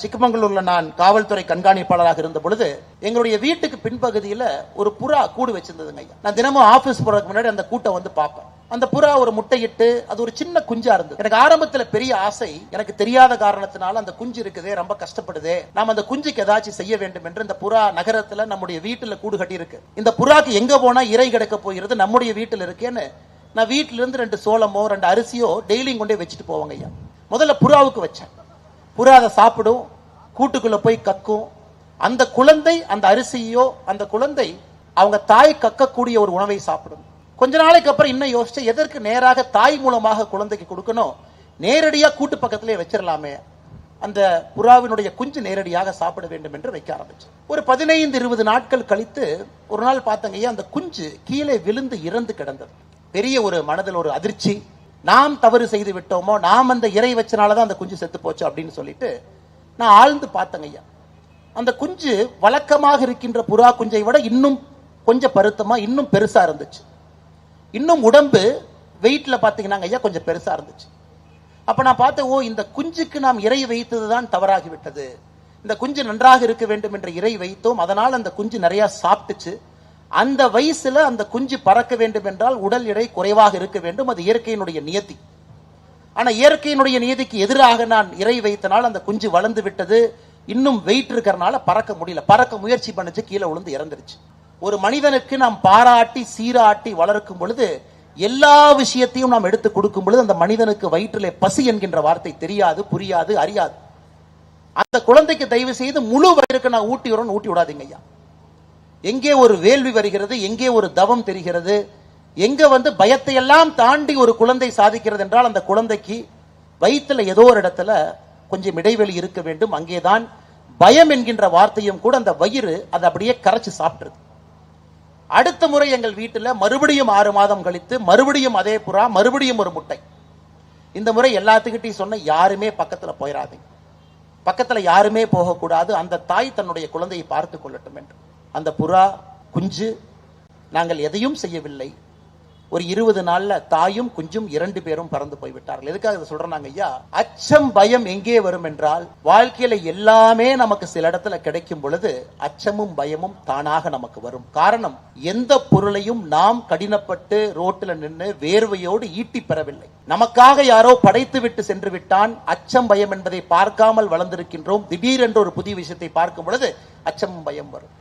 சிக்கமங்களூர்ல நான் காவல்துறை கண்காணிப்பாளராக இருந்த பொழுது எங்களுடைய வீட்டுக்கு பின்பகுதியில ஒரு புறா கூடு வச்சிருந்ததுங்க ஐயா. நான் தினமும் ஆபீஸ் போறதுக்கு முன்னாடி அந்த கூட்டை வந்து பார்ப்பேன். அந்த புறா ஒரு முட்டையிட்டு அது ஒரு சின்ன குஞ்சா இருந்தது. எனக்கு ஆரம்பத்துல பெரிய ஆசை, எனக்கு தெரியாத காரணத்தினால அந்த குஞ்சு இருக்குதே, ரொம்ப கஷ்டப்படுதே, நாம அந்த குஞ்சுக்கு ஏதாச்சும் செய்ய வேண்டும் என்று இந்த புறா நகரத்துல நம்முடைய வீட்டுல கூடு கட்டி இருக்கு. இந்த புறாக்கு எங்க போனா இறை கிடைக்க போகிறது, நம்முடைய வீட்டுல இருக்கேன்னு நான் வீட்டுல இருந்து 2 சோளமோ 2 அரிசியோ டெய்லியும் கொண்டே வச்சுட்டு போவாங்க ஐயா. முதல்ல புறாவுக்கு வச்சேன். புறா அதை சாப்பிடும், கூட்டுக்குள்ள போய் கக்கும். அந்த குழந்தை அந்த அரிசியோ, அந்த குழந்தை அவங்க தாய் கக்கக்கூடிய ஒரு உணவை சாப்பிடும். கொஞ்ச நாளைக்கு அப்புறம் இன்னும் யோசிச்சு, எதற்கு நேராக தாய் மூலமாக குழந்தைக்கு கொடுக்கணும், நேரடியா கூட்டு பக்கத்திலே வச்சிடலாமே, அந்த புறாவினுடைய குஞ்சு நேரடியாக சாப்பிட வேண்டும் என்று வைக்க ஆரம்பிச்சு. ஒரு 15-20 நாட்கள் கழித்து ஒரு நாள் பார்த்தங்க, அந்த குஞ்சு கீழே விழுந்து இறந்து கிடந்தது. பெரிய ஒரு மனதில் ஒரு அதிர்ச்சி, நாம் தவறு செய்து விட்டோமோ, நாம் அந்த இறை வச்சனாலதான் அந்த குஞ்சு செத்து போச்சு அப்படின்னு சொல்லிட்டு நான் ஆழ்ந்து பார்த்தங்க ஐயா. அந்த குஞ்சு வழக்கமாக இருக்கின்ற புறா குஞ்சை விட இன்னும் கொஞ்சம் பருத்தமா, இன்னும் பெருசா இருந்துச்சு. இன்னும் உடம்பு வெயிட்ல பாத்தீங்கன்னா ஐயா கொஞ்சம் பெருசா இருந்துச்சு. அப்ப நான் பார்த்தேன், ஓ, இந்த குஞ்சுக்கு நாம் இறை வைத்ததுதான் தவறாகிவிட்டது. இந்த குஞ்சு நன்றாக இருக்க வேண்டும் என்ற இறை வைத்தோம், அதனால் அந்த குஞ்சு நிறைய சாப்பிட்டுச்சு. அந்த வயசுல அந்த குஞ்சு பறக்க வேண்டும் என்றால் உடல் எடை குறைவாக இருக்க வேண்டும், அது இயற்கையினுடைய நியதி. ஆனா இயற்கையினுடைய நியதிக்கு எதிராக நான் இறை வைத்தனால் அந்த குஞ்சு வளர்ந்து விட்டது, இன்னும் வெயிட் இருக்கிறனால பறக்க முடியல. பறக்க முயற்சி பண்ணிச்சு, கீழே விழுந்து இறந்துருச்சு. ஒரு மனிதனுக்கு நாம் பாராட்டி சீராட்டி வளர்க்கும் பொழுது, எல்லா விஷயத்தையும் நாம் எடுத்து கொடுக்கும் பொழுது, அந்த மனிதனுக்கு வயிற்றிலே பசி என்கின்ற வார்த்தை தெரியாது, புரியாது, அறியாது. அந்த குழந்தைக்கு தயவு செய்து முழு வயிறுக்கு நான் ஊட்டி வரோன்னு ஊட்டி விடாதீங்க ஐயா. எங்கே ஒரு வேள்வி வருகிறது, எங்கே ஒரு தவம் தெரிகிறது, எங்க பயத்தை எல்லாம் தாண்டி ஒரு குழந்தை சாதிக்கிறது என்றால் அந்த குழந்தைக்கு வயிற்றுல ஏதோ ஒரு இடத்துல கொஞ்சம் இடைவெளி இருக்க வேண்டும். அங்கேதான் பயம் என்கின்ற வார்த்தையும் கூட அந்த வயிறு அதை அப்படியே கரைச்சு சாப்பிட்டுருது. அடுத்த முறை எங்கள் வீட்டுல மறுபடியும் 6 மாதம் கழித்து மறுபடியும் அதே புறா, மறுபடியும் ஒரு முட்டை. இந்த முறை எல்லாத்துக்கிட்டையும் சொன்ன, யாருமே பக்கத்துல போயிடாதீங்க, பக்கத்துல யாருமே போகக்கூடாது, அந்த தாய் தன்னுடைய குழந்தையை பார்த்து கொள்ளட்டும் என்று. அந்த புறா குஞ்சு, நாங்கள் எதையும் செய்யவில்லை, ஒரு 20 நாள்ல தாயும் குஞ்சும் 2 பேரும் பறந்து போய்விட்டார்கள். எதுக்காக சொல்றாங்க ஐயா, அச்சம் பயம் எங்கே வரும் என்றால், வாழ்க்கையில எல்லாமே நமக்கு சில இடத்துல கிடைக்கும் பொழுது அச்சமும் பயமும் தானாக நமக்கு வரும். காரணம், எந்த பொருளையும் நாம் கடினப்பட்டு ரோட்டில் நின்று வேர்வையோடு ஈட்டி பெறவில்லை, நமக்காக யாரோ படைத்து விட்டு சென்று விட்டான். அச்சம் பயம் என்பதை பார்க்காமல் வளர்ந்திருக்கின்றோம். திடீரென்று ஒரு புதிய விஷயத்தை பார்க்கும் பொழுது அச்சமும் பயம் வரும்.